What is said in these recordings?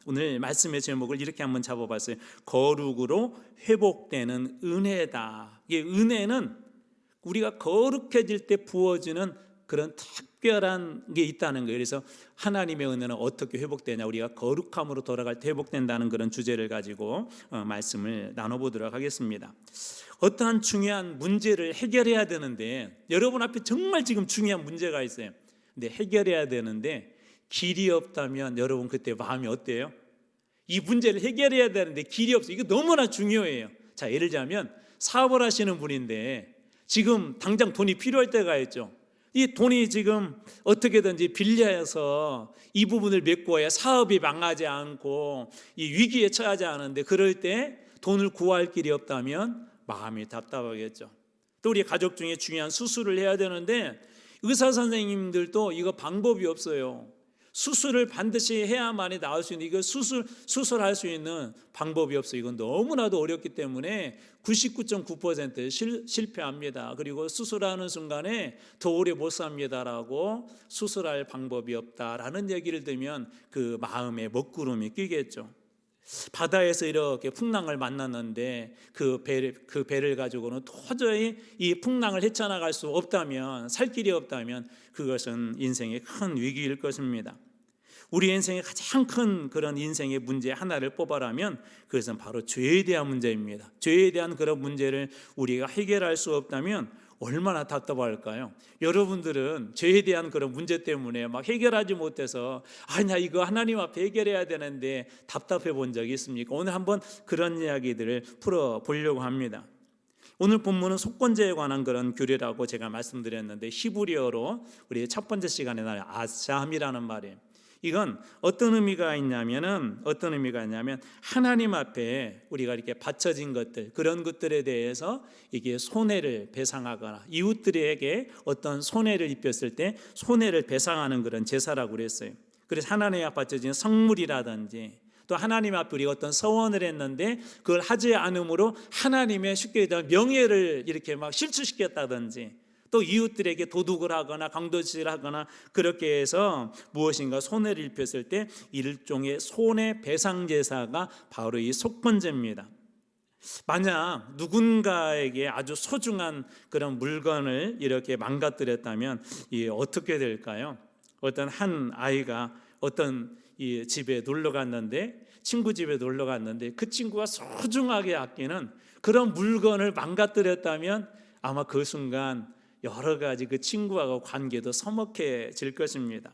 오늘 말씀의 제목을 이렇게 한번 잡아봤어요. 거룩으로 회복되는 은혜다. 이게 은혜는 우리가 거룩해질 때 부어지는 그런 특별한 게 있다는 거예요. 그래서 하나님의 은혜는 어떻게 회복되냐, 우리가 거룩함으로 돌아갈 때 회복된다는 그런 주제를 가지고 말씀을 나눠보도록 하겠습니다. 어떠한 중요한 문제를 해결해야 되는데, 여러분 앞에 정말 지금 중요한 문제가 있어요. 근데 해결해야 되는데 길이 없다면 여러분 그때 마음이 어때요? 이 문제를 해결해야 되는데 길이 없어요. 이거 너무나 중요해요. 자, 예를 들자면 사업을 하시는 분인데 지금 당장 돈이 필요할 때가 있죠. 이 돈이 지금 어떻게든지 빌려서 이 부분을 메꿔야 사업이 망하지 않고 이 위기에 처하지 않은데, 그럴 때 돈을 구할 길이 없다면 마음이 답답하겠죠. 또 우리 가족 중에 중요한 수술을 해야 되는데 의사 선생님들도 이거 방법이 없어요. 수술을 반드시 해야만이 나을 수 있는, 이거 수술할 수 있는 방법이 없어요. 이건 너무나도 어렵기 때문에 99.9% 실패합니다. 그리고 수술하는 순간에 더 오래 못 삽니다라고 수술할 방법이 없다라는 얘기를 들으면 그 마음에 먹구름이 끼겠죠. 바다에서 이렇게 풍랑을 만났는데 그 배를 가지고는 도저히 이 풍랑을 헤쳐나갈 수 없다면, 살 길이 없다면 그것은 인생의 큰 위기일 것입니다. 우리 인생의 가장 큰 그런 인생의 문제 하나를 뽑아라면 그것은 바로 죄에 대한 문제입니다. 죄에 대한 그런 문제를 우리가 해결할 수 없다면 얼마나 답답할까요? 여러분들은 죄에 대한 그런 문제 때문에 막 해결하지 못해서 아니야 이거 하나님 앞에 해결해야 되는데 답답해 본 적이 있습니까? 오늘 한번 그런 이야기들을 풀어보려고 합니다. 오늘 본문은 속건제에 관한 그런 규례라고 제가 말씀드렸는데, 히브리어로 우리 첫 번째 시간에 나온 아샴이라는 말이에요. 이건 어떤 의미가 있냐면 하나님 앞에 우리가 이렇게 바쳐진 것들, 그런 것들에 대해서 이게 손해를 배상하거나 이웃들에게 어떤 손해를 입혔을 때 손해를 배상하는 그런 제사라고 그랬어요. 그래서 하나님 앞에 바쳐진 성물이라든지 또 하나님 앞에 우리가 어떤 서원을 했는데 그걸 하지 않음으로 하나님의 쉽게 얘기하면 명예를 이렇게 막 실추시켰다든지, 또 이웃들에게 도둑을 하거나 강도질을 하거나 그렇게 해서 무엇인가 손해를 입혔을 때 일종의 손해배상 제사가 바로 이 속건제입니다. 만약 누군가에게 아주 소중한 그런 물건을 이렇게 망가뜨렸다면 어떻게 될까요? 어떤 한 아이가 어떤 이 집에 놀러 갔는데, 친구 집에 놀러 갔는데 그 친구가 소중하게 아끼는 그런 물건을 망가뜨렸다면 아마 그 순간 여러 가지 그 친구하고 관계도 서먹해질 것입니다.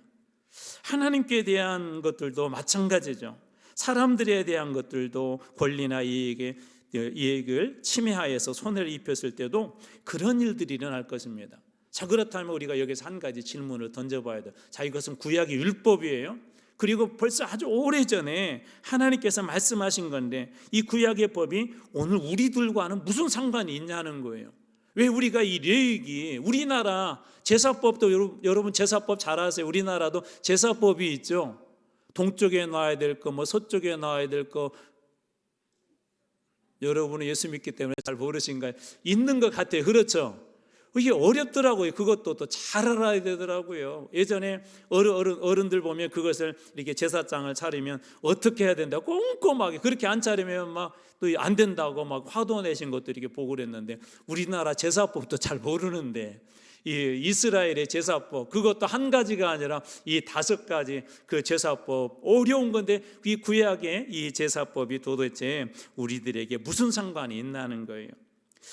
하나님께 대한 것들도 마찬가지죠. 사람들에 대한 것들도 권리나 이익을 침해하여서 손해를 입혔을 때도 그런 일들이 일어날 것입니다. 자, 그렇다면 우리가 여기서 한 가지 질문을 던져봐야 돼요. 자, 이것은 구약의 율법이에요. 그리고 벌써 아주 오래전에 하나님께서 말씀하신 건데 이 구약의 법이 오늘 우리들과는 무슨 상관이 있냐는 거예요. 왜 우리가 이 레위기, 우리나라 제사법도 여러분 제사법 잘 아세요? 우리나라도 제사법이 있죠. 동쪽에 놔야 될 거, 서쪽에 놔야 될 거, 여러분은 예수 믿기 때문에 잘 모르신가요? 있는 것 같아요. 그렇죠? 이게 어렵더라고요. 그것도 또 잘 알아야 되더라고요. 예전에 어른들 보면 그것을 이렇게 제사장을 차리면 어떻게 해야 된다고 꼼꼼하게, 그렇게 안 차리면 막 또 안 된다고 막 화도 내신 것도 이렇게 보고 그랬는데, 우리나라 제사법도 잘 모르는데 이 이스라엘의 제사법, 그것도 한 가지가 아니라 이 5가지 그 제사법, 어려운 건데 이 구약의 이 제사법이 도대체 우리들에게 무슨 상관이 있나는 거예요.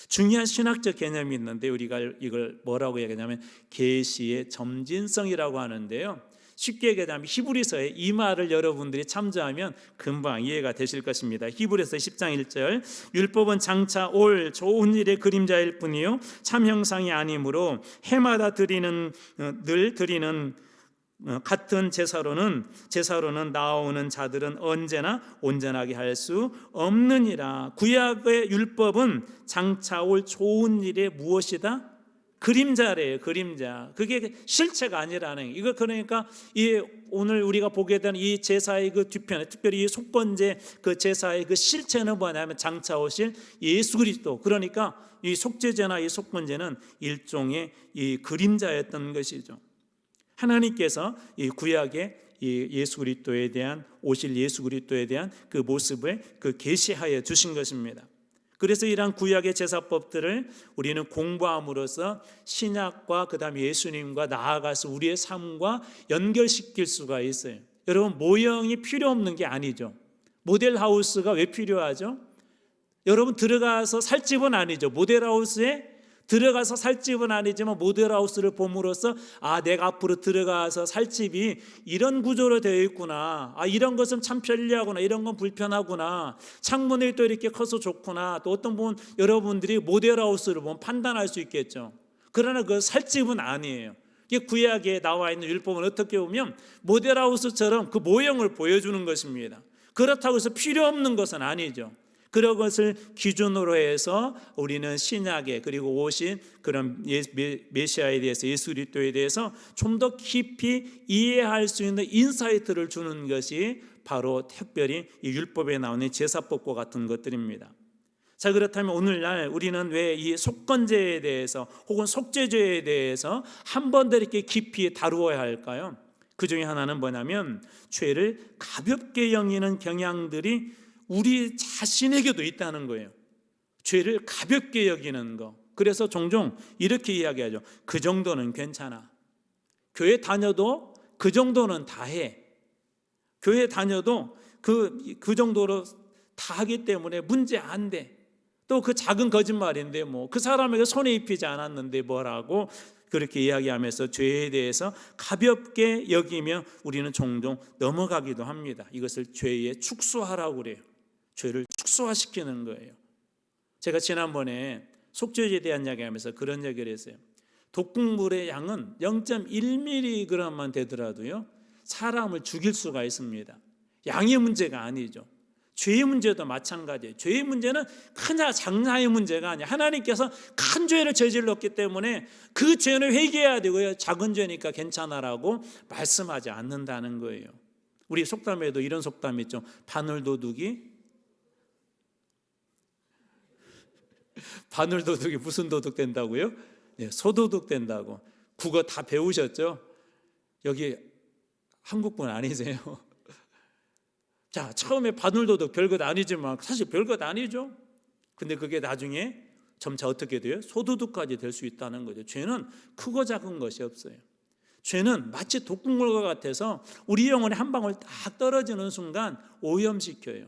중요한 신학적 개념이 있는데 우리가 이걸 뭐라고 얘기하냐면 계시의 점진성이라고 하는데요. 쉽게 얘기하자면 히브리서의 이 말을 여러분들이 참조하면 금방 이해가 되실 것입니다. 히브리서 10장 1절, 율법은 장차 올 좋은 일의 그림자일 뿐이요 참 형상이 아니므로 해마다 늘 드리는 같은 제사로는 나오는 자들은 언제나 온전하게 할 수 없느니라. 구약의 율법은 장차 올 좋은 일의 무엇이다? 그림자래요. 그림자. 그게 실체가 아니라는 이거. 그러니까 오늘 우리가 보게 된 이 제사의 그 뒤편에, 특별히 이 속건제 그 제사의 그 실체는 뭐냐면 장차 오실 예수 그리스도. 그러니까 이 속죄제나 이 속건제는 일종의 이 그림자였던 것이죠. 하나님께서 이 구약의 이 예수 그리스도에 대한 오실 예수 그리스도에 대한 그 모습을 그 계시하여 주신 것입니다. 그래서 이러한 구약의 제사법들을 우리는 공부함으로써 신약과 그다음에 예수님과 나아가서 우리의 삶과 연결시킬 수가 있어요. 여러분, 모형이 필요 없는 게 아니죠. 모델하우스가 왜 필요하죠? 여러분, 들어가서 살 집은 아니죠. 모델하우스에 들어가서 살 집은 아니지만 모델하우스를 봄으로써 내가 앞으로 들어가서 살 집이 이런 구조로 되어 있구나, 이런 것은 참 편리하구나, 이런 건 불편하구나, 창문이 또 이렇게 커서 좋구나, 또 어떤 분 여러분들이 모델하우스를 보면 판단할 수 있겠죠. 그러나 그 살 집은 아니에요. 이게 구약에 나와 있는 율법은 어떻게 보면 모델하우스처럼 그 모형을 보여주는 것입니다. 그렇다고 해서 필요 없는 것은 아니죠. 그런 것을 기준으로 해서 우리는 신약에 그리고 오신 그런 메시아에 대해서, 예수 그리스도에 대해서 좀 더 깊이 이해할 수 있는 인사이트를 주는 것이 바로 특별히 이 율법에 나오는 제사법과 같은 것들입니다. 자, 그렇다면 오늘날 우리는 왜 이 속건제에 대해서 혹은 속죄죄에 대해서 한 번 더 이렇게 깊이 다루어야 할까요? 그 중에 하나는 뭐냐면 죄를 가볍게 여기는 경향들이 우리 자신에게도 있다는 거예요. 죄를 가볍게 여기는 거. 그래서 종종 이렇게 이야기하죠. 그 정도는 괜찮아. 교회 다녀도 그 정도는 다 해. 교회 다녀도 그 정도로 다 하기 때문에 문제 안 돼. 또 그 작은 거짓말인데 뭐 그 사람에게 손에 입히지 않았는데 뭐라고 그렇게 이야기하면서 죄에 대해서 가볍게 여기며 우리는 종종 넘어가기도 합니다. 이것을 죄의 축소하라고 그래요. 죄를 축소화시키는 거예요. 제가 지난번에 속죄죄에 대한 이야기하면서 그런 얘기를 했어요. 독극물의 양은 0.1mg만 되더라도요 사람을 죽일 수가 있습니다. 양의 문제가 아니죠. 죄의 문제도 마찬가지예요. 죄의 문제는 크냐 작냐의 문제가 아니에요. 하나님께서 큰 죄를 저질렀기 때문에 그 죄는 회개해야 되고요, 작은 죄니까 괜찮아라고 말씀하지 않는다는 거예요. 우리 속담에도 이런 속담이 있죠. 바늘도둑이 무슨 도둑 된다고요? 네, 소도둑 된다고. 국어 다 배우셨죠? 여기 한국분 아니세요? 자, 처음에 바늘도둑 별것 아니지만 사실 별것 아니죠. 근데 그게 나중에 점차 어떻게 돼요? 소도둑까지 될 수 있다는 거죠. 죄는 크고 작은 것이 없어요. 죄는 마치 독극물과 같아서 우리 영혼에 한 방울 딱 떨어지는 순간 오염시켜요.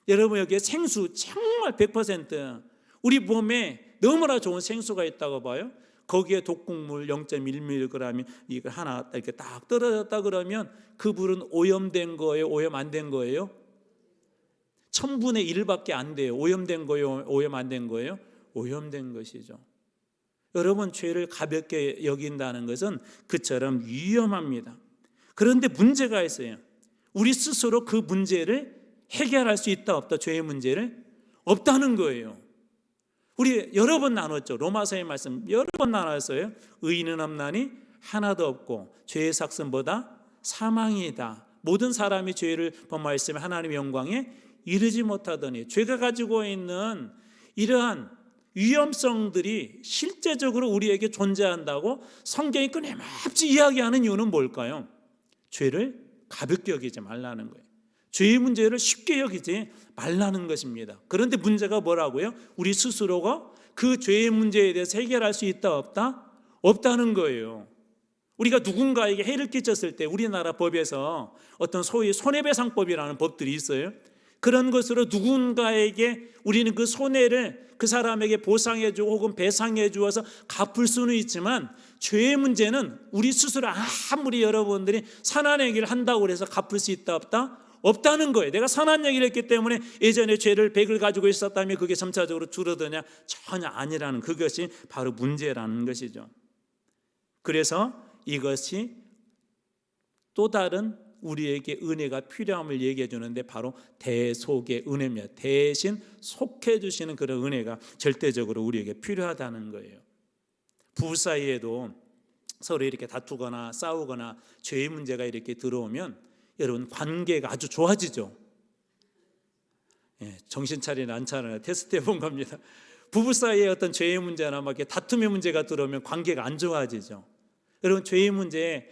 여러분, 여기에 생수 정말 100% 우리 몸에 너무나 좋은 생수가 있다고 봐요. 거기에 독극물 0.1mg 이거 하나 이렇게 딱 떨어졌다 그러면 그 물은 오염된 거예요? 오염 안 된 거예요? 1000분의 1밖에 안 돼요. 오염된 거예요? 오염 안 된 거예요? 오염된 것이죠. 여러분, 죄를 가볍게 여긴다는 것은 그처럼 위험합니다. 그런데 문제가 있어요. 우리 스스로 그 문제를 해결할 수 있다 없다? 죄의 문제를 없다는 거예요. 우리 여러 번 나눴죠. 로마서의 말씀 여러 번 나눴어요. 의인은 없나니 하나도 없고 죄의 삭심보다 사망이다. 모든 사람이 죄를 범하였으면 하나님의 영광에 이르지 못하더니, 죄가 가지고 있는 이러한 위험성들이 실제적으로 우리에게 존재한다고 성경이 끊임없이 이야기하는 이유는 뭘까요? 죄를 가볍게 여기지 말라는 거예요. 죄의 문제를 쉽게 여기지 말라는 것입니다. 그런데 문제가 뭐라고요? 우리 스스로가 그 죄의 문제에 대해서 해결할 수 있다 없다? 없다는 거예요. 우리가 누군가에게 해를 끼쳤을 때 우리나라 법에서 어떤 소위 손해배상법이라는 법들이 있어요. 그런 것으로 누군가에게 우리는 그 손해를 그 사람에게 보상해 주고 혹은 배상해 주어서 갚을 수는 있지만, 죄의 문제는 우리 스스로 아무리 여러분들이 선한 얘기를 한다고 해서 갚을 수 있다 없다? 없다는 거예요. 내가 선한 얘기를 했기 때문에 예전에 죄를 100을 가지고 있었다면 그게 점차적으로 줄어드냐? 전혀 아니라는, 그것이 바로 문제라는 것이죠. 그래서 이것이 또 다른 우리에게 은혜가 필요함을 얘기해 주는데 바로 대속의 은혜입니다. 대신 속해 주시는 그런 은혜가 절대적으로 우리에게 필요하다는 거예요. 부부 사이에도 서로 이렇게 다투거나 싸우거나 죄의 문제가 이렇게 들어오면 여러분, 관계가 아주 좋아지죠. 정신 차리나 안 차리나 테스트 해본 겁니다. 부부 사이에 어떤 죄의 문제나 막 이렇게 다툼의 문제가 들어오면 관계가 안 좋아지죠. 여러분, 죄의 문제에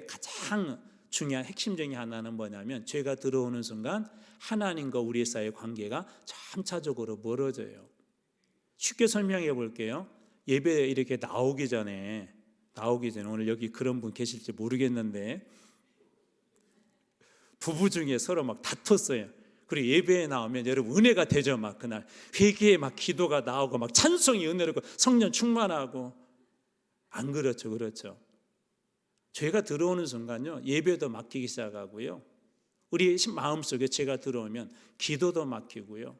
가장 중요한 핵심 중에 하나는 뭐냐면 죄가 들어오는 순간 하나님과 우리 사이의 관계가 점차적으로 멀어져요. 쉽게 설명해 볼게요. 예배에 이렇게 나오기 전에 오늘 여기 그런 분 계실지 모르겠는데 부부 중에 서로 막 다퉜어요. 그리고 예배에 나오면 여러분 은혜가 되죠. 막 그날 회개에 막 기도가 나오고 막 찬송이 은혜롭고 성령 충만하고. 안 그렇죠. 그렇죠. 죄가 들어오는 순간요 예배도 막히기 시작하고요, 우리 마음속에 죄가 들어오면 기도도 막히고요,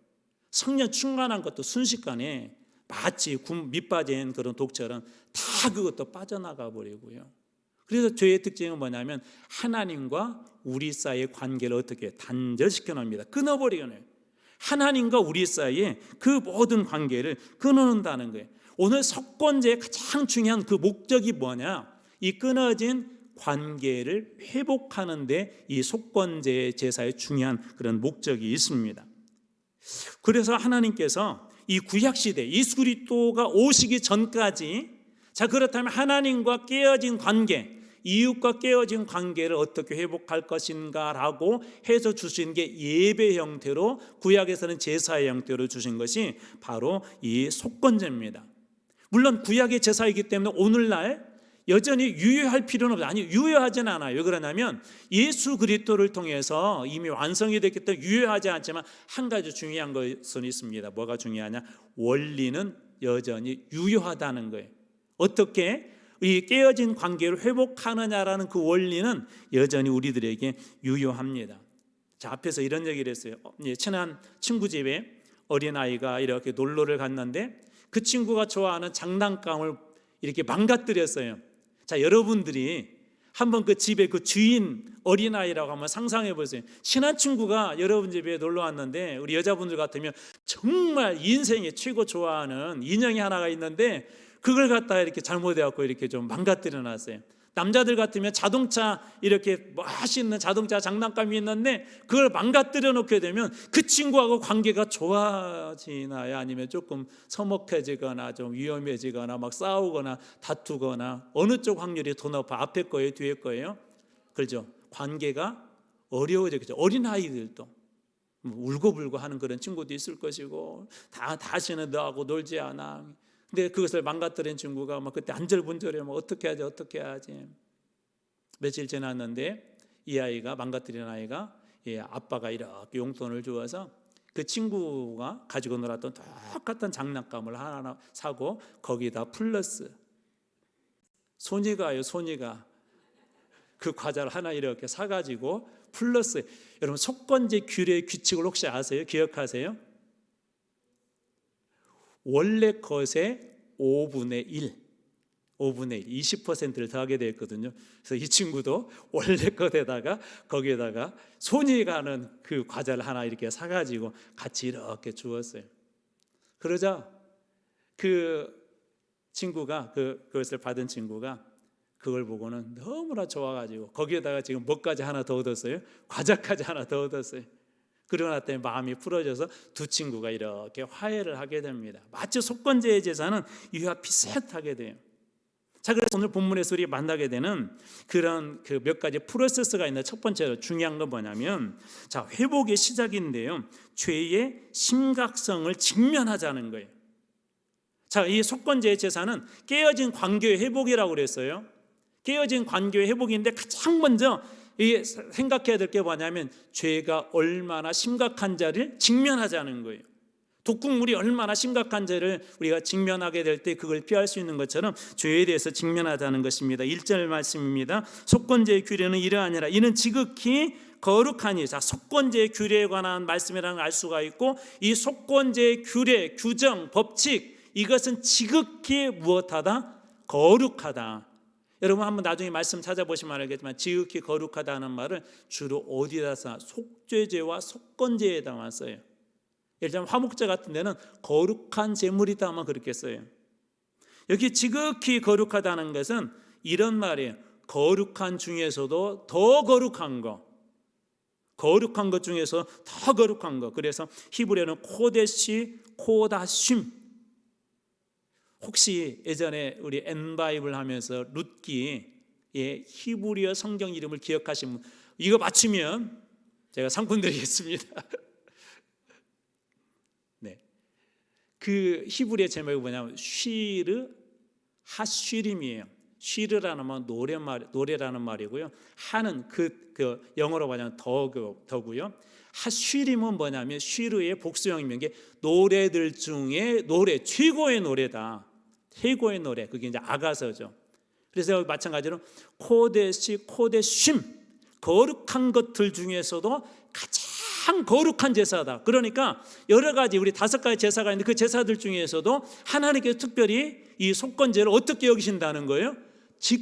성령 충만한 것도 순식간에 마치 밑 빠진 그런 독처럼 다 그것도 빠져나가 버리고요. 그래서 죄의 특징은 뭐냐면 하나님과 우리 사이의 관계를 어떻게 단절시켜 놉니다. 끊어버리거든요. 하나님과 우리 사이의 그 모든 관계를 끊어놓는다는 거예요. 오늘 속건제의 가장 중요한 그 목적이 뭐냐? 이 끊어진 관계를 회복하는 데 이 속건제 제사의 중요한 그런 목적이 있습니다. 그래서 하나님께서 이 구약시대 예수 그리스도가 오시기 전까지, 자 그렇다면 하나님과 깨어진 관계, 이웃과 깨어진 관계를 어떻게 회복할 것인가라고 해서 주신 게 예배 형태로, 구약에서는 제사의 형태로 주신 것이 바로 이 속건제입니다. 물론 구약의 제사이기 때문에 오늘날 여전히 유효할 필요는 없어요. 아니, 유효하진 않아요. 왜 그러냐면 예수 그리스도를 통해서 이미 완성이 됐기 때문에 유효하지 않지만 한 가지 중요한 것은 있습니다. 뭐가 중요하냐? 원리는 여전히 유효하다는 거예요. 어떻게 이 깨어진 관계를 회복하느냐라는 그 원리는 여전히 우리들에게 유효합니다. 자, 앞에서 이런 얘기를 했어요. 친한 친구 집에 어린아이가 이렇게 놀러를 갔는데 그 친구가 좋아하는 장난감을 이렇게 망가뜨렸어요. 자, 여러분들이 한번 그 집에 그 주인 어린아이라고 한번 상상해 보세요. 친한 친구가 여러분 집에 놀러 왔는데, 우리 여자분들 같으면 정말 인생에 최고 좋아하는 인형이 하나가 있는데 그걸 갖다가 이렇게 잘못해갖고 이렇게 좀 망가뜨려 놨어요. 남자들 같으면 자동차 이렇게 멋있는 자동차 장난감이 있는데 그걸 망가뜨려 놓게 되면 그 친구하고 관계가 좋아지나요? 아니면 조금 서먹해지거나 좀 위험해지거나 막 싸우거나 다투거나, 어느 쪽 확률이 더 높아? 앞에 거예요? 뒤에 거예요? 그렇죠. 관계가 어려워지겠죠. 어린아이들도 울고불고 하는 그런 친구도 있을 것이고, 다시는 너하고 놀지 않아. 근데 그것을 망가뜨린 친구가 막 그때 안절분절해. 뭐 어떻게 하지? 며칠 지났는데 이 아이가, 망가뜨린 아이가, 아빠가 이렇게 용돈을 주어서 그 친구가 가지고 놀았던 똑같은 장난감을 하나 사고 거기다 플러스 손이가 그 과자를 하나 이렇게 사가지고 플러스, 여러분 속건제 규례의 규칙을 혹시 아세요? 기억하세요? 원래 것의 5분의 1, 20%를 더하게 되었거든요. 그래서 이 친구도 원래 것에다가 거기에다가 손이 가는 그 과자를 하나 이렇게 사가지고 같이 이렇게 주었어요. 그러자 그 친구가, 그것을 받은 친구가 그걸 보고는 너무나 좋아가지고 거기에다가 지금 뭐까지 하나 더 얻었어요? 과자까지 하나 더 얻었어요. 그러나 때문에 마음이 풀어져서 두 친구가 이렇게 화해를 하게 됩니다. 마치 속건제의 제사는 이와 비슷하게 돼요. 자, 그래서 오늘 본문에서 우리 만나게 되는 그런 그 몇 가지 프로세스가 있는데, 첫 번째로 중요한 건 뭐냐면, 자, 회복의 시작인데요, 죄의 심각성을 직면하자는 거예요. 자, 이 속건제의 제사는 깨어진 관계의 회복이라고 그랬어요. 깨어진 관계의 회복인데 가장 먼저 생각해야 될 게 뭐냐면 죄가 얼마나 심각한지를 직면하자는 거예요. 독극물이 얼마나 심각한지를 우리가 직면하게 될 때 그걸 피할 수 있는 것처럼 죄에 대해서 직면하자는 것입니다. 1절 말씀입니다. 속건제의 규례는 이러하니라. 이는 지극히 거룩하니. 자, 속건제의 규례에 관한 말씀이라는 걸 알 수가 있고, 이 속건제의 규례, 규정, 법칙, 이것은 지극히 무엇하다? 거룩하다. 여러분 한번 나중에 말씀 찾아보시면 알겠지만 지극히 거룩하다는 말을 주로 어디다 써? 속죄제와 속건제에다만 써요. 예를 들면 화목제 같은 데는 거룩한 제물이다만 그렇게 써요. 여기 지극히 거룩하다는 것은 이런 말이에요. 거룩한 중에서도 더 거룩한 거, 거룩한 것 중에서 더 거룩한 거. 그래서 히브리어는 코데시 코다쉼. 혹시 예전에 우리 N바이블 하면서 룻기 예, 히브리어 성경 이름을 기억하시면 이거 맞추면 제가 상품 드리겠습니다. 네, 그 히브리어 제목이 뭐냐면 쉬르 하쉬림이에요. 쉬르라는 말 노래라는 말이고요. 하는 그 영어로 말하면 더고요. 하쉬림은 뭐냐면 쉬르의 복수형이면 게 노래들 중에 노래 최고의 노래다. 최고의 노래 그게 이제 아가서죠. 그래서 마찬가지로 코데심 거룩한 것들 중에서도 가장 거룩한 제사다. 그러니까 여러 가지 우리 5가지 제사가 있는데 그 제사들 중에서도 하나님께서 특별히 이 속건제를 어떻게 여기신다는 거예요?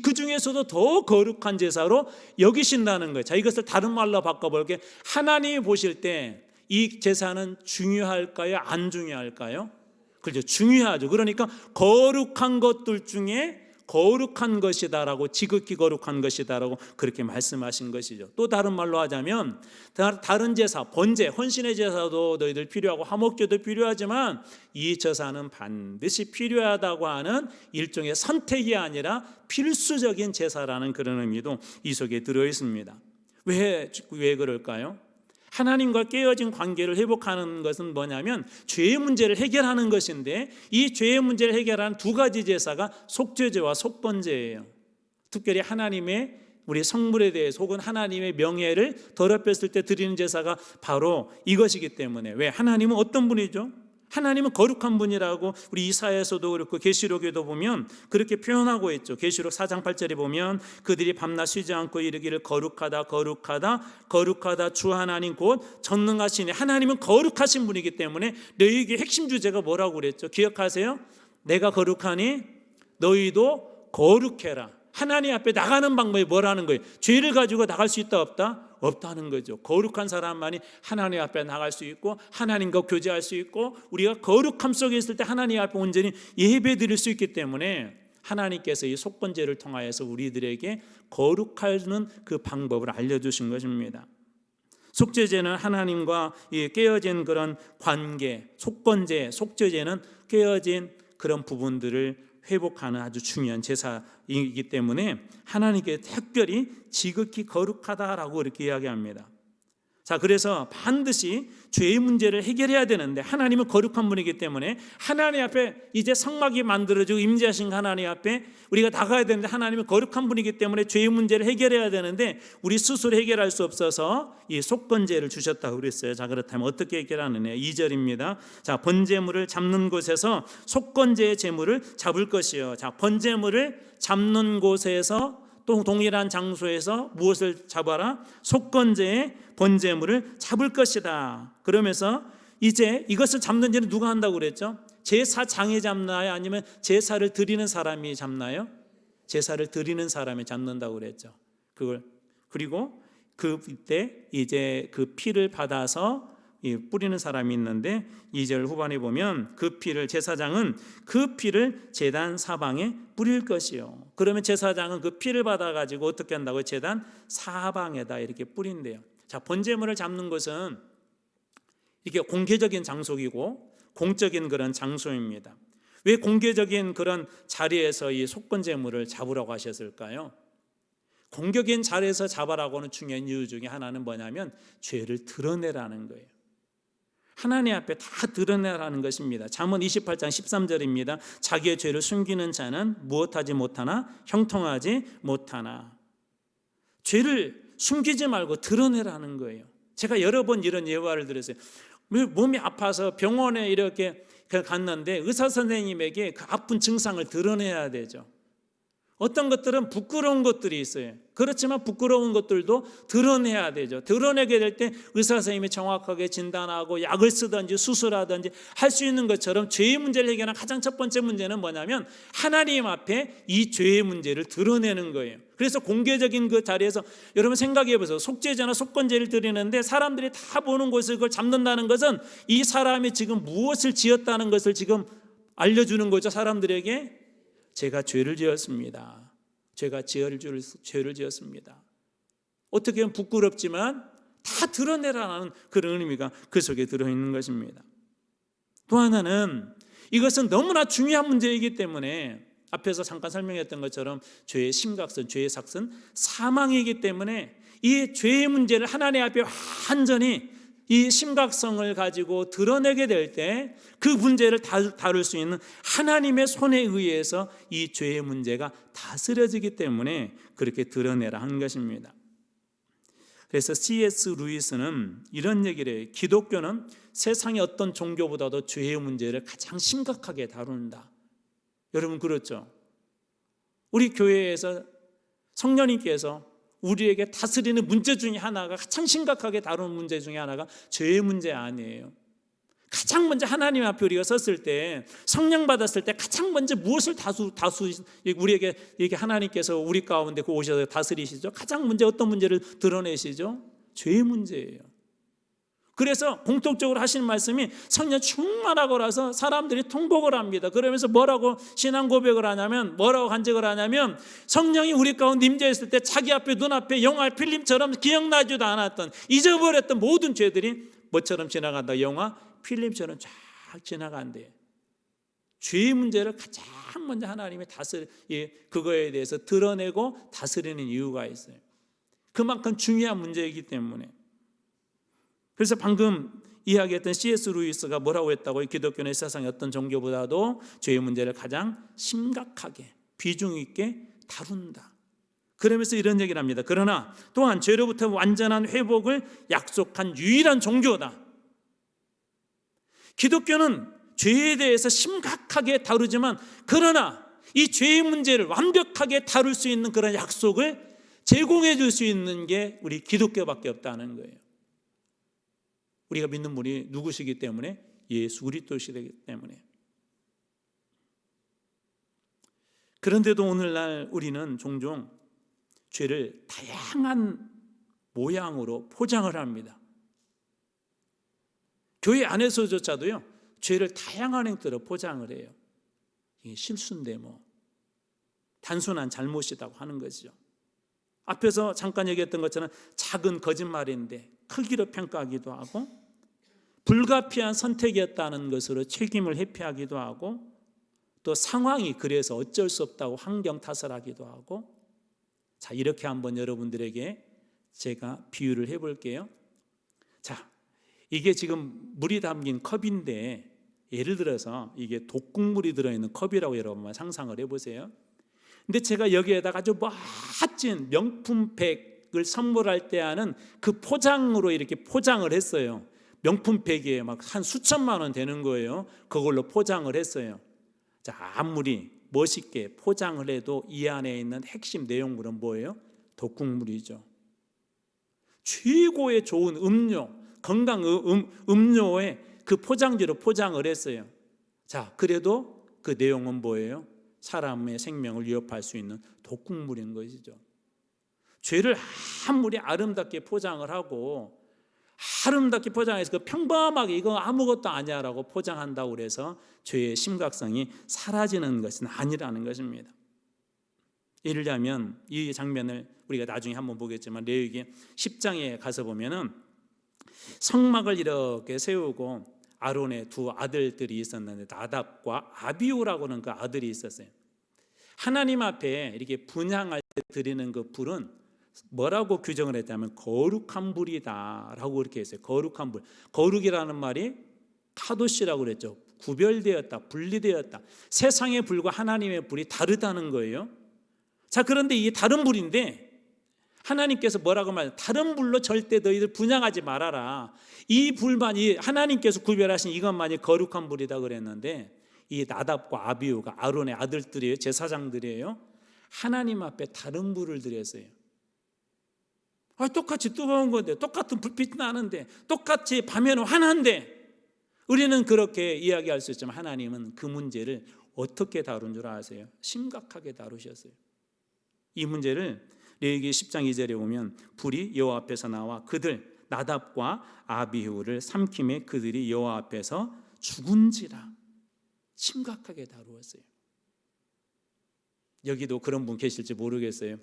그 중에서도 더 거룩한 제사로 여기신다는 거예요. 자, 이것을 다른 말로 바꿔볼게. 하나님이 보실 때 이 제사는 중요할까요? 안 중요할까요? 그렇죠. 중요하죠. 그러니까 거룩한 것들 중에 거룩한 것이다라고, 지극히 거룩한 것이다라고 그렇게 말씀하신 것이죠. 또 다른 말로 하자면 다른 제사, 번제, 헌신의 제사도 너희들 필요하고 화목제도 필요하지만 이 제사는 반드시 필요하다고 하는 일종의 선택이 아니라 필수적인 제사라는 그런 의미도 이 속에 들어 있습니다. 왜 그럴까요? 하나님과 깨어진 관계를 회복하는 것은 뭐냐면 죄의 문제를 해결하는 것인데 이 죄의 문제를 해결하는 2가지 제사가 속죄제와 속번제예요. 특별히 하나님의 우리 성물에 대해서 혹은 하나님의 명예를 더럽혔을 때 드리는 제사가 바로 이것이기 때문에. 왜? 하나님은 어떤 분이죠? 하나님은 거룩한 분이라고 우리 이사야에서도 그렇고 계시록에도 보면 그렇게 표현하고 있죠. 계시록 4장 8절에 보면 그들이 밤낮 쉬지 않고 이르기를 거룩하다 거룩하다 거룩하다 주 하나님 곧 전능하시니. 하나님은 거룩하신 분이기 때문에 너희에게 핵심 주제가 뭐라고 그랬죠? 기억하세요? 내가 거룩하니 너희도 거룩해라. 하나님 앞에 나가는 방법이 뭐라는 거예요? 죄를 가지고 나갈 수 있다 없다? 없다는 거죠. 거룩한 사람만이 하나님 앞에 나갈 수 있고 하나님과 교제할 수 있고 우리가 거룩함 속에 있을 때 하나님 앞에 온전히 예배 드릴 수 있기 때문에 하나님께서 이 속건제를 통하여서 우리들에게 거룩하는 그 방법을 알려주신 것입니다. 속죄제는 하나님과 깨어진 그런 관계, 속건제, 속죄제는 깨어진 그런 부분들을 회복하는 아주 중요한 제사이기 때문에 하나님께 특별히 지극히 거룩하다라고 이렇게 이야기합니다. 자, 그래서 반드시 죄의 문제를 해결해야 되는데 하나님은 거룩한 분이기 때문에 하나님 앞에 이제 성막이 만들어지고 임재하신 하나님 앞에 우리가 나가야 되는데 하나님은 거룩한 분이기 때문에 죄의 문제를 해결해야 되는데 우리 스스로 해결할 수 없어서 이 속건제를 주셨다고 그랬어요. 자, 그렇다면 어떻게 해결하느냐? 2절입니다. 자, 번제물을 잡는 곳에서 속건제의 제물을 잡을 것이요. 자, 번제물을 잡는 곳에서 또 동일한 장소에서 무엇을 잡아라? 속건제의 번제물을 잡을 것이다. 그러면서 이제 이것을 잡는 일은 누가 한다고 그랬죠? 제사장이 잡나요? 아니면 제사를 드리는 사람이 잡나요? 제사를 드리는 사람이 잡는다고 그랬죠. 그리고 그때 이제 그 피를 받아서 뿌리는 사람이 있는데 2절 후반에 보면 그 피를 제사장은 그 피를 제단 사방에 뿌릴 것이요. 그러면 제사장은 그 피를 받아가지고 어떻게 한다고요? 제단 사방에다 이렇게 뿌린대요. 자, 번제물을 잡는 것은 이게 공개적인 장소이고 공적인 그런 장소입니다. 왜 공개적인 그런 자리에서 이 속건제물을 잡으라고 하셨을까요? 공개적인 자리에서 잡아라고 하는 중요한 이유 중에 하나는 뭐냐면 죄를 드러내라는 거예요. 하나님 앞에 다 드러내라는 것입니다. 잠언 28장 13절입니다. 자기의 죄를 숨기는 자는 무엇하지 못하나 형통하지 못하나. 죄를 숨기지 말고 드러내라는 거예요. 제가 여러 번 이런 예화를 들었어요. 몸이 아파서 병원에 이렇게 갔는데 의사 선생님에게 그 아픈 증상을 드러내야 되죠. 어떤 것들은 부끄러운 것들이 있어요. 그렇지만 부끄러운 것들도 드러내야 되죠. 드러내게 될 때 의사 선생님이 정확하게 진단하고 약을 쓰든지 수술하든지 할 수 있는 것처럼 죄의 문제를 해결하는 가장 첫 번째 문제는 뭐냐면 하나님 앞에 이 죄의 문제를 드러내는 거예요. 그래서 공개적인 그 자리에서 여러분 생각해 보세요. 속죄제나 속건제를 드리는데 사람들이 다 보는 곳을 그걸 잡는다는 것은 이 사람이 지금 무엇을 지었다는 것을 지금 알려주는 거죠. 사람들에게 제가 죄를 지었습니다. 제가 죄를 지었습니다. 어떻게 보면 부끄럽지만 다 드러내라는 그런 의미가 그 속에 들어있는 것입니다. 또 하나는 이것은 너무나 중요한 문제이기 때문에 앞에서 잠깐 설명했던 것처럼 죄의 심각성, 죄의 삭은 사망이기 때문에 이 죄의 문제를 하나님 앞에 완전히 이 심각성을 가지고 드러내게 될 때 그 문제를 다룰 수 있는 하나님의 손에 의해서 이 죄의 문제가 다스려지기 때문에 그렇게 드러내라 한 것입니다. 그래서 C.S. 루이스는 이런 얘기를 해요. 기독교는 세상의 어떤 종교보다도 죄의 문제를 가장 심각하게 다룬다. 여러분 그렇죠? 우리 교회에서 성령님께서 우리에게 다스리는 문제 중에 하나가 가장 심각하게 다루는 문제 중에 하나가 죄의 문제 아니에요. 가장 먼저 하나님 앞에 우리가 섰을 때 성령 받았을 때 가장 먼저 무엇을 우리에게 이렇게 하나님께서 우리 가운데 오셔서 다스리시죠? 가장 먼저 어떤 문제를 드러내시죠? 죄의 문제예요. 그래서 공통적으로 하시는 말씀이 성령 충만하고라서 사람들이 통복을 합니다. 그러면서 뭐라고 신앙 고백을 하냐면, 뭐라고 간증을 하냐면, 성령이 우리 가운데 임재했을 때 자기 앞에 눈앞에 영화 필름처럼 기억나지도 않았던, 잊어버렸던 모든 죄들이 뭐처럼 지나간다. 영화 필름처럼 쫙 지나간대요. 죄의 문제를 가장 먼저 하나님이 그거에 대해서 드러내고 다스리는 이유가 있어요. 그만큼 중요한 문제이기 때문에. 그래서 방금 이야기했던 C.S. 루이스가 뭐라고 했다고요? 기독교는 세상의 어떤 종교보다도 죄의 문제를 가장 심각하게 비중 있게 다룬다. 그러면서 이런 얘기를 합니다. 그러나 또한 죄로부터 완전한 회복을 약속한 유일한 종교다. 기독교는 죄에 대해서 심각하게 다루지만, 그러나 이 죄의 문제를 완벽하게 다룰 수 있는 그런 약속을 제공해 줄 수 있는 게 우리 기독교밖에 없다는 거예요. 우리가 믿는 분이 누구시기 때문에? 예수 그리스도시기 때문에. 그런데도 오늘날 우리는 종종 죄를 다양한 모양으로 포장을 합니다. 교회 안에서조차도요, 죄를 다양한 형태로 포장을 해요. 이게 실수인데 단순한 잘못이라고 하는 것이죠. 앞에서 잠깐 얘기했던 것처럼 작은 거짓말인데 크기로 평가하기도 하고, 불가피한 선택이었다는 것으로 책임을 회피하기도 하고, 또 상황이 그래서 어쩔 수 없다고 환경 탓을 하기도 하고. 자, 이렇게 한번 여러분들에게 제가 비유를 해볼게요. 자, 이게 지금 물이 담긴 컵인데, 예를 들어서 이게 독국물이 들어있는 컵이라고 여러분 상상을 해보세요. 근데 제가 여기에다가 아주 멋진 명품백을 선물할 때 하는 그 포장으로 이렇게 포장을 했어요. 명품백이에요. 막 한 수천만 원 되는 거예요. 그걸로 포장을 했어요. 자, 아무리 멋있게 포장을 해도 이 안에 있는 핵심 내용물은 뭐예요? 독국물이죠. 최고의 좋은 음료, 건강 음료에 그 포장지로 포장을 했어요. 자, 그래도 그 내용은 뭐예요? 사람의 생명을 위협할 수 있는 독국물인 것이죠. 죄를 아무리 아름답게 포장을 하고, 아름답게 포장해서 그 평범하게 이거 아무것도 아니야라고 포장한다고 그래서 죄의 심각성이 사라지는 것은 아니라는 것입니다. 예를 들면 이 장면을 우리가 나중에 한번 보겠지만, 레위기 10장에 가서 보면은 성막을 이렇게 세우고 아론의 두 아들들이 있었는데, 나답과 아비후라고 하는 그 아들이 있었어요. 하나님 앞에 이렇게 분향할 때 드리는 그 불은 뭐라고 규정을 했다면 거룩한 불이다 라고 그렇게 했어요. 거룩한 불. 거룩이라는 말이 카도시라고 그랬죠. 구별되었다, 분리되었다. 세상의 불과 하나님의 불이 다르다는 거예요. 자, 그런데 이게 다른 불인데 하나님께서 뭐라고 말해요? 다른 불로 절대 너희들 분향하지 말아라. 이 불만이 하나님께서 구별하신 이것만이 거룩한 불이다 그랬는데, 이 나답과 아비후가 아론의 아들들이에요. 제사장들이에요. 하나님 앞에 다른 불을 드렸어요. 똑같이 뜨거운 건데, 똑같은 불빛이 나는데, 똑같이 밤에는 환한데, 우리는 그렇게 이야기할 수 있지만 하나님은 그 문제를 어떻게 다룬 줄 아세요? 심각하게 다루셨어요. 이 문제를 레위기 10장 2절에 보면, 불이 여호와 앞에서 나와 그들 나답과 아비후를 삼킴에 그들이 여호와 앞에서 죽은지라. 심각하게 다루었어요. 여기도 그런 분 계실지 모르겠어요.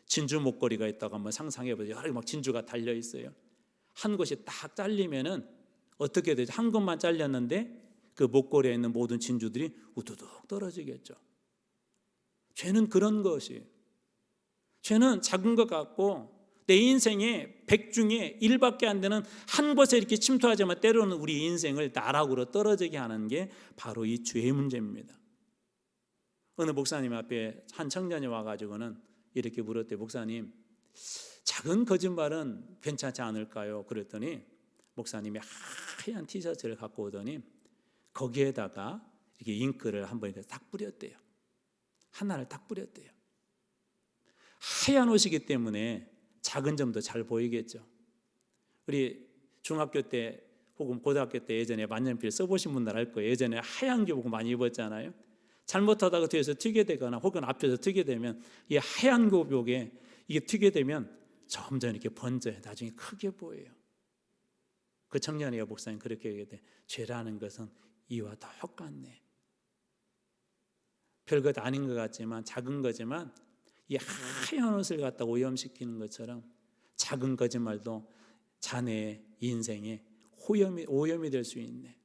진주 목걸이가 있다고 한번 상상해 보세요. 여러 막 진주가 달려 있어요. 한 곳이 딱 잘리면은 어떻게 되죠? 한 곳만 잘렸는데 그 목걸이에 있는 모든 진주들이 우두둑 떨어지겠죠. 죄는 그런 것이에요. 죄는 작은 것 같고 내 인생에 100 중에 1밖에 안 되는 한 곳에 이렇게 침투하자마자 때로는 우리 인생을 나락으로 떨어지게 하는 게 바로 이 죄의 문제입니다. 어느 목사님 앞에 한 청년이 와가지고는 이렇게 물었대요. 목사님, 작은 거짓말은 괜찮지 않을까요? 그랬더니 목사님이 하얀 티셔츠를 갖고 오더니 거기에다가 이렇게 잉크를 한번 딱 뿌렸대요. 하나를 딱 뿌렸대요. 하얀 옷이기 때문에 작은 점도 잘 보이겠죠. 우리 중학교 때 혹은 고등학교 때 예전에 만년필 써보신 분들 알 거예요. 예전에 하얀 교복 많이 입었잖아요. 잘못하다가 뒤에서 튀게 되거나 혹은 앞에서 튀게 되면 이 하얀 교복에 이게 튀게 되면 점점 이렇게 번져요. 나중에 크게 보여요. 그 청년이 목사님 그렇게 얘기해. 죄라는 것은 이와 똑같네. 별것 아닌 것 같지만 작은 거지만 이 하얀 옷을 갖다 오염시키는 것처럼 작은 거짓말도 자네의 인생에 오염이 될 수 있네.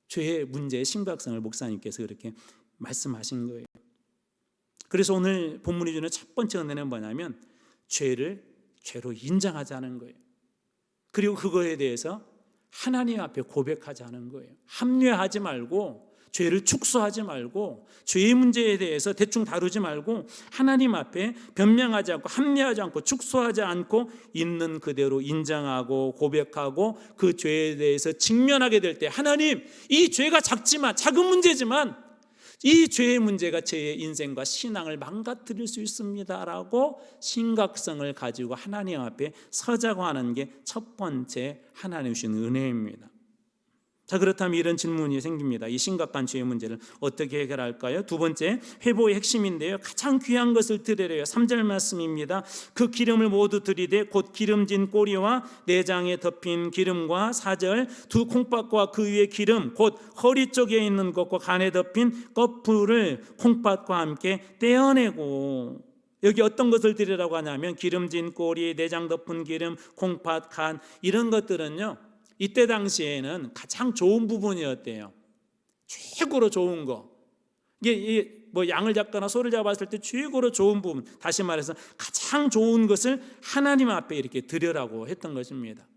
죄의 문제의 심각성을 목사님께서 그렇게 말씀하신 거예요. 그래서 오늘 본문이 주는 첫 번째 은혜는 뭐냐면 죄를 죄로 인정하자는 거예요. 그리고 그거에 대해서 하나님 앞에 고백하자는 거예요. 합리화하지 말고 죄를 축소하지 말고 죄의 문제에 대해서 대충 다루지 말고 하나님 앞에 변명하지 않고 합리화하지 않고 축소하지 않고 있는 그대로 인정하고 고백하고 그 죄에 대해서 직면하게 될 때 하나님, 이 죄가 작은 문제지만 이 죄의 문제가 제 인생과 신앙을 망가뜨릴 수 있습니다라고 심각성을 가지고 하나님 앞에 서자고 하는 게 첫 번째 하나님 주신 은혜입니다. 자, 그렇다면 이런 질문이 생깁니다. 이 심각한 죄의 문제를 어떻게 해결할까요? 두 번째, 회복의 핵심인데요. 가장 귀한 것을 드리래요. 3절 말씀입니다. 그 기름을 모두 들이되 곧 기름진 꼬리와 내장에 덮인 기름과 4절 두 콩팥과 그 위에 기름 곧 허리 쪽에 있는 것과 간에 덮인 꺼풀을 콩팥과 함께 떼어내고, 여기 어떤 것을 드리라고 하냐면 기름진 꼬리, 내장 덮은 기름, 콩팥, 간, 이런 것들은요 이때 당시에는 가장 좋은 부분이었대요. 최고로 좋은 거. 이게 뭐 양을 잡거나 소를 잡았을 때 최고로 좋은 부분, 다시 말해서 가장 좋은 것을 하나님 앞에 이렇게 드려라고 했던 것입니다.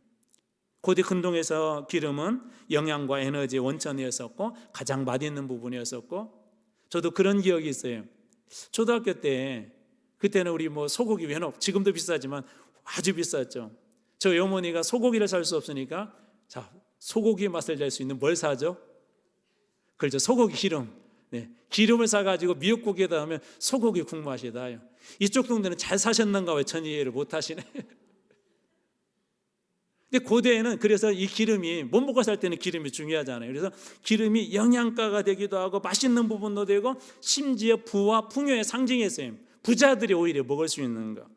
고대 근동에서 기름은 영양과 에너지의 원천이었었고 가장 맛있는 부분이었었고, 저도 그런 기억이 있어요. 초등학교 때 그때는 우리 뭐 소고기 외녹, 지금도 비싸지만 아주 비쌌죠. 저희 어머니가 소고기를 살 수 없으니까 자, 소고기 맛을 낼 수 있는 뭘 사죠? 그렇죠. 소고기 기름. 네, 기름을 사가지고 미역국에다 넣으면 소고기 국맛이 나요. 이쪽 동네는 잘 사셨는가 왜 전 이해를 못 하시네. 근데 고대에는 그래서 이 기름이 못 먹고 살 때는 기름이 중요하잖아요. 그래서 기름이 영양가가 되기도 하고 맛있는 부분도 되고 심지어 부와 풍요의 상징이었어요. 부자들이 오히려 먹을 수 있는 거.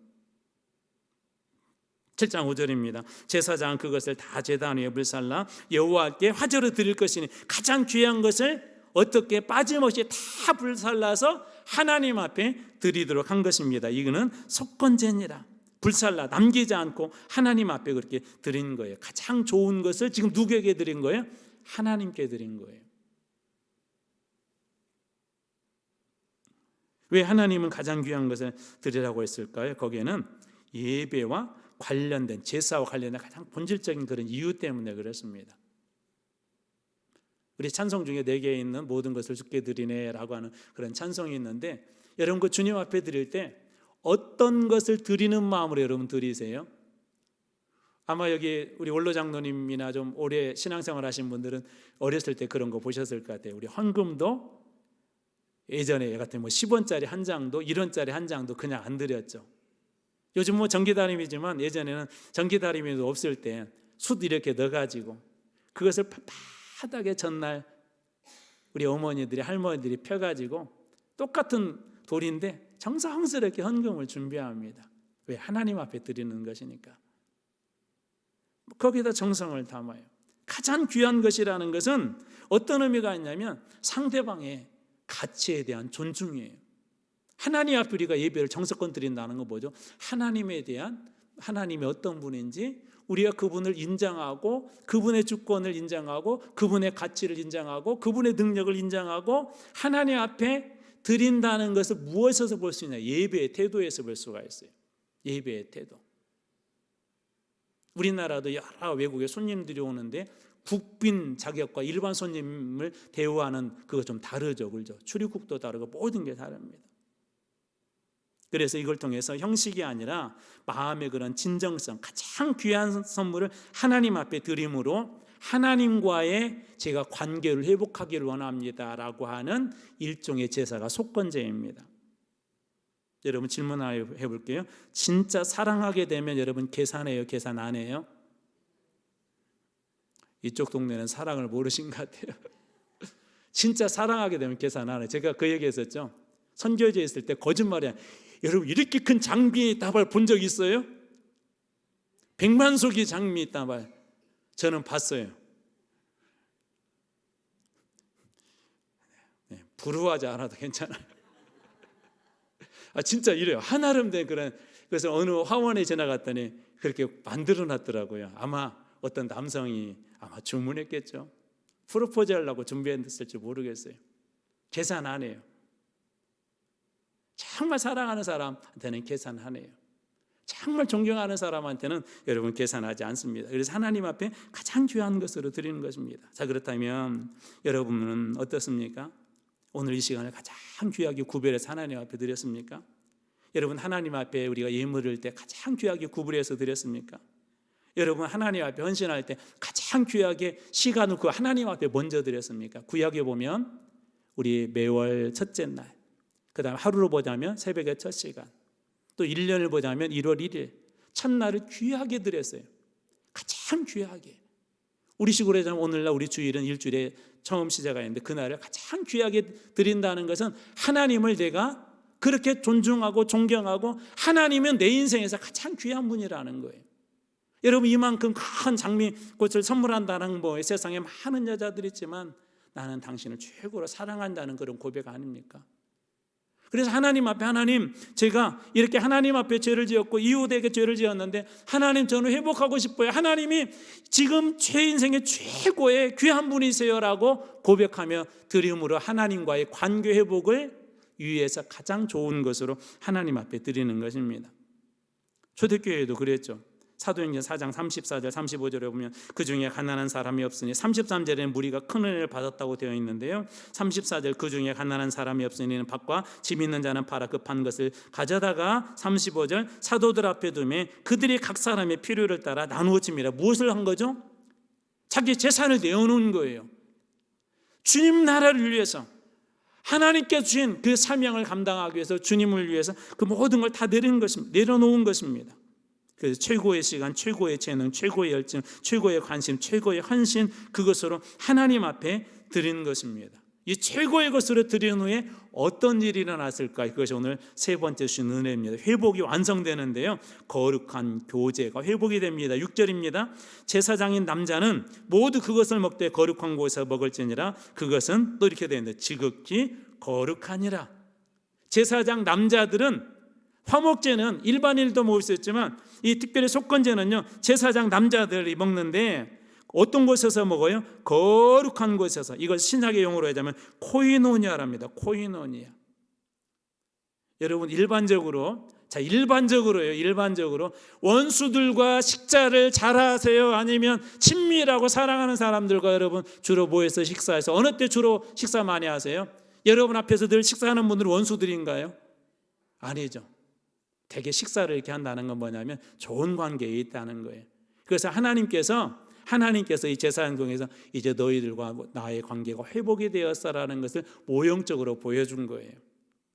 7장 5절입니다. 제사장은 그것을 다 제단 위에 불살라 여호와께 화제로 드릴 것이니 가장 귀한 것을 어떻게 빠짐없이 다 불살라서 하나님 앞에 드리도록 한 것입니다. 이거는 속건제니라. 불살라 남기지 않고 하나님 앞에 그렇게 드린 거예요. 가장 좋은 것을 지금 누구에게 드린 거예요? 하나님께 드린 거예요. 왜 하나님은 가장 귀한 것을 드리라고 했을까요? 거기에는 예배와 관련된, 제사와 관련된 가장 본질적인 그런 이유 때문에 그렇습니다. 우리 찬송 중에 내게 있는 모든 것을 주께 드리네라고 하는 그런 찬송이 있는데, 여러분 그 주님 앞에 드릴 때 어떤 것을 드리는 마음으로 여러분 드리세요? 아마 여기 우리 원로 장로님이나 좀 오래 신앙생활 하신 분들은 어렸을 때 그런 거 보셨을 것 같아요. 우리 헌금도 예전에 같은 뭐 10원짜리 한 장도 1원짜리 한 장도 그냥 안 드렸죠. 요즘 뭐 전기다림이지만 예전에는 전기다림이 없을 때 숯 이렇게 넣어가지고 그것을 바닥에 전날 우리 어머니들이 할머니들이 펴가지고 똑같은 돌인데 정성스럽게 헌금을 준비합니다. 왜? 하나님 앞에 드리는 것이니까. 거기다 정성을 담아요. 가장 귀한 것이라는 것은 어떤 의미가 있냐면 상대방의 가치에 대한 존중이에요. 하나님 앞에 우리가 예배를 정성껏 드린다는 건 뭐죠? 하나님에 대한, 하나님이 어떤 분인지 우리가 그분을 인정하고 그분의 주권을 인정하고 그분의 가치를 인정하고 그분의 능력을 인정하고 하나님 앞에 드린다는 것을 무엇에서 볼 수 있냐? 예배의 태도에서 볼 수가 있어요. 예배의 태도. 우리나라도 여러 외국의 손님들이 오는데 국빈 자격과 일반 손님을 대우하는 그거 좀 다르죠, 그렇죠? 출입국도 다르고 모든 게 다릅니다. 그래서 이걸 통해서 형식이 아니라 마음의 그런 진정성, 가장 귀한 선물을 하나님 앞에 드림으로 하나님과의 제가 관계를 회복하기를 원합니다라고 하는 일종의 제사가 속건제입니다. 여러분 질문 하나 해볼게요. 진짜 사랑하게 되면 여러분 계산해요, 계산 안 해요? 이쪽 동네는 사랑을 모르신 것 같아요. 진짜 사랑하게 되면 계산 안 해요. 제가 그 얘기 했었죠. 선교지에 있을 때 거짓말이야. 여러분 이렇게 큰 장미 다발 본 적 있어요? 100만 속이 장미 다발 저는 봤어요. 네, 부러워하지 않아도 괜찮아요. 진짜 이래요. 한아름 된 그런. 그래서 어느 화원에 지나갔더니 그렇게 만들어 놨더라고요. 아마 어떤 남성이 아마 주문했겠죠. 프로포즈 하려고 준비했을지 모르겠어요. 계산 안 해요. 정말 사랑하는 사람한테는 계산하네요. 정말 존경하는 사람한테는 여러분 계산하지 않습니다. 그래서 하나님 앞에 가장 귀한 것으로 드리는 것입니다. 자, 그렇다면 여러분은 어떻습니까? 오늘 이 시간을 가장 귀하게 구별해서 하나님 앞에 드렸습니까? 여러분 하나님 앞에 우리가 예물을 때 가장 귀하게 구별해서 드렸습니까? 여러분 하나님 앞에 헌신할 때 가장 귀하게 시간을 그 하나님 앞에 먼저 드렸습니까? 구약에 보면 우리 매월 첫째 날, 그 다음 하루로 보자면 새벽의 첫 시간, 또 1년을 보자면 1월 1일 첫날을 귀하게 드렸어요. 가장 귀하게. 우리 식으로 하자면 오늘날 우리 주일은 일주일에 처음 시작하는데 그날을 가장 귀하게 드린다는 것은 하나님을 내가 그렇게 존중하고 존경하고 하나님은 내 인생에서 가장 귀한 분이라는 거예요. 여러분 이만큼 큰 장미꽃을 선물한다는 거 세상에 많은 여자들이 있지만 나는 당신을 최고로 사랑한다는 그런 고백 아닙니까? 그래서 하나님 앞에 하나님 제가 이렇게 하나님 앞에 죄를 지었고 이웃에게 죄를 지었는데 하나님 저는 회복하고 싶어요. 하나님이 지금 제 인생의 최고의 귀한 분이세요라고 고백하며 드림으로 하나님과의 관계 회복을 위해서 가장 좋은 것으로 하나님 앞에 드리는 것입니다. 초대교회도 그랬죠. 사도행전 4장 34절 35절에 보면 그 중에 가난한 사람이 없으니 33절에는 무리가 큰 은혜를 받았다고 되어 있는데요. 34절 그 중에 가난한 사람이 없으니 밭과 집 있는 자는 팔아 급한 것을 가져다가 35절 사도들 앞에 두매 그들이 각 사람의 필요를 따라 나누어 줍니다. 무엇을 한 거죠? 자기 재산을 내어놓은 거예요. 주님 나라를 위해서 하나님께 주신 그 사명을 감당하기 위해서 주님을 위해서 그 모든 걸 다 내려놓은 것입니다. 그래서 최고의 시간, 최고의 재능, 최고의 열정, 최고의 관심, 최고의 헌신 그것으로 하나님 앞에 드리는 것입니다. 이 최고의 것으로 드린 후에 어떤 일이 일어났을까? 그것이 오늘 세 번째 주신 은혜입니다. 회복이 완성되는데요. 거룩한 교제가 회복이 됩니다. 6절입니다. 제사장인 남자는 모두 그것을 먹되 거룩한 곳에서 먹을지니라 그것은 또 이렇게 되는데 지극히 거룩하니라. 제사장 남자들은 화목제는 일반인도 먹을 수 있지만 이 특별히 속건제는요 제사장 남자들이 먹는데 어떤 곳에서 먹어요? 거룩한 곳에서. 이걸 신약의 용어로 하자면 코이노니아랍니다. 코이노니아. 여러분 일반적으로요 일반적으로 원수들과 식사를 잘하세요? 아니면 친밀하고 사랑하는 사람들과 여러분 주로 모여서 식사해서 어느 때 주로 식사 많이 하세요? 여러분 앞에서 늘 식사하는 분들은 원수들인가요? 아니죠. 되게 식사를 이렇게 한다는 건 뭐냐면 좋은 관계에 있다는 거예요. 그래서 하나님께서 이 제사장에서 이제 너희들과 나의 관계가 회복이 되었어라는 것을 모형적으로 보여준 거예요.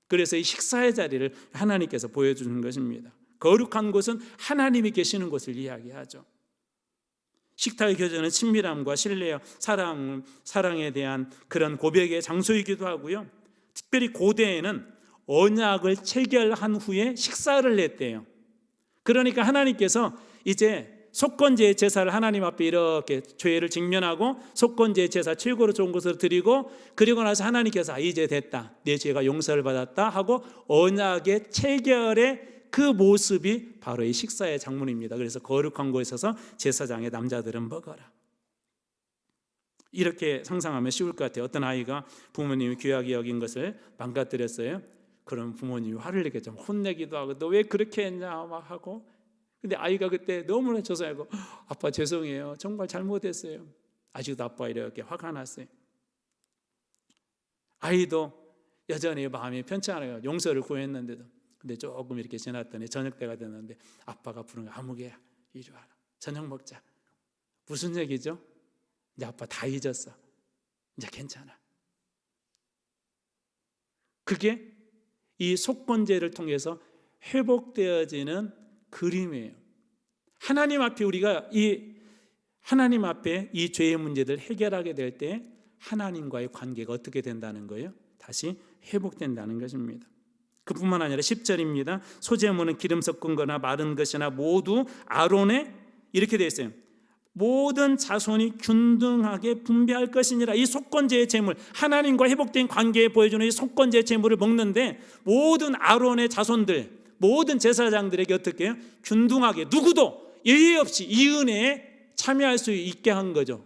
그래서 이 식사의 자리를 하나님께서 보여주는 것입니다. 거룩한 곳은 하나님이 계시는 곳을 이야기하죠. 식탁의 교제는 친밀함과 신뢰와 사랑에 대한 그런 고백의 장소이기도 하고요. 특별히 고대에는 언약을 체결한 후에 식사를 했대요. 그러니까 하나님께서 이제 속건제의 제사를 하나님 앞에 이렇게 죄를 직면하고 속건제의 제사 최고로 좋은 것을 드리고 그리고 나서 하나님께서 이제 됐다, 내 죄가 용서를 받았다 하고 언약의 체결의 그 모습이 바로 이 식사의 장문입니다. 그래서 거룩한 곳에 있어서 제사장의 남자들은 먹어라. 이렇게 상상하면 쉬울 것 같아요. 어떤 아이가 부모님이 귀하게 여긴 것을 망가뜨렸어요. 그럼 부모님이 화를 내겠죠. 혼내기도 하고 너 왜 그렇게 했냐 막 하고. 근데 아이가 그때 너무나 죄송하고 아빠 죄송해요. 정말 잘못했어요. 아직도 아빠 이렇게 화가 났어요. 아이도 여전히 마음이 편치 않아요. 용서를 구했는데도. 근데 조금 이렇게 지났더니 저녁 때가 됐는데 아빠가 부르는 거 아무개야 이리 와라. 저녁 먹자. 무슨 얘기죠? 이제 아빠 다 잊었어. 이제 괜찮아. 그게 이 속건제를 통해서 회복되어지는 그림이에요. 하나님 앞에 우리가 하나님 앞에 이 죄의 문제들을 해결하게 될 때 하나님과의 관계가 어떻게 된다는 거예요? 다시 회복된다는 것입니다. 그뿐만 아니라 10절입니다. 소재물은 기름 섞은 거나 마른 것이나 모두 아론의 이렇게 되어 있어요. 모든 자손이 균등하게 분배할 것이니라. 이 속건제의 제물, 하나님과 회복된 관계에 보여주는 이 속건제의 제물을 먹는데 모든 아론의 자손들, 모든 제사장들에게 어떻게 해요? 균등하게 누구도 예외 없이 이 은혜에 참여할 수 있게 한 거죠.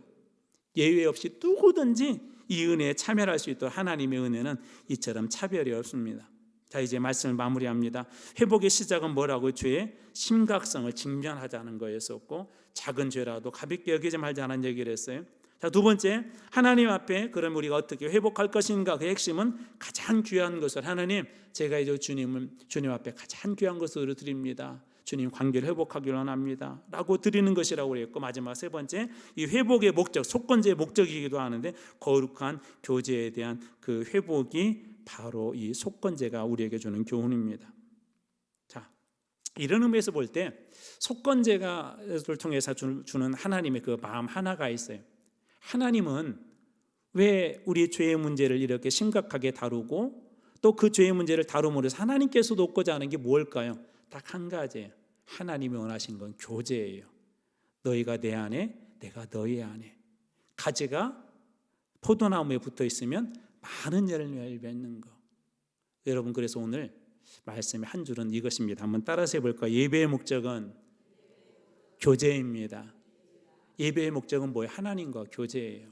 예외 없이 누구든지 이 은혜에 참여할 수 있도록 하나님의 은혜는 이처럼 차별이 없습니다. 자, 이제 말씀을 마무리합니다. 회복의 시작은 뭐라고? 죄의 심각성을 직면하자는 거였었고 작은 죄라도 가볍게 여기지 말자는 얘기를 했어요. 자, 두 번째, 하나님 앞에 그럼 우리가 어떻게 회복할 것인가? 그 핵심은 가장 귀한 것을 하나님, 제가 이제 주님 앞에 가장 귀한 것으로 드립니다. 주님 관계를 회복하기를 원합니다 라고 드리는 것이라고 그랬고, 마지막 세 번째, 이 회복의 목적, 속건제의 목적이기도 하는데 거룩한 교제에 대한 그 회복이 바로 이 속건제가 우리에게 주는 교훈입니다. 자, 이런 의미에서 볼 때 속건제를 통해서 주는 하나님의 그 마음 하나가 있어요. 하나님은 왜 우리 죄의 문제를 이렇게 심각하게 다루고 또 그 죄의 문제를 다룸으로 해서 하나님께서 돕고자 하는 게 뭘까요? 딱 한 가지예요. 하나님이 원하신 건 교제예요. 너희가 내 안에, 내가 너희 안에. 가지가 포도나무에 붙어 있으면 많은 열매를 맺는 거. 여러분, 그래서 오늘 말씀의 한 줄은 이것입니다. 한번 따라서 해볼까요? 예배의 목적은 교제입니다. 예배의 목적은 뭐예요? 하나님과 교제예요.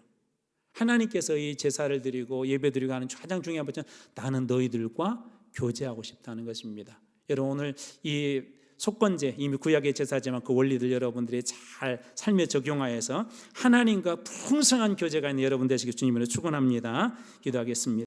하나님께서 이 제사를 드리고 예배 드리고 하는 가장 중요한 것은 나는 너희들과 교제하고 싶다는 것입니다. 여러분, 오늘 이 속건제, 이미 구약의 제사지만 그 원리들 여러분들이 잘 삶에 적용하여서 하나님과 풍성한 교제가 있는 여러분 되시길 주님으로 축원합니다. 기도하겠습니다.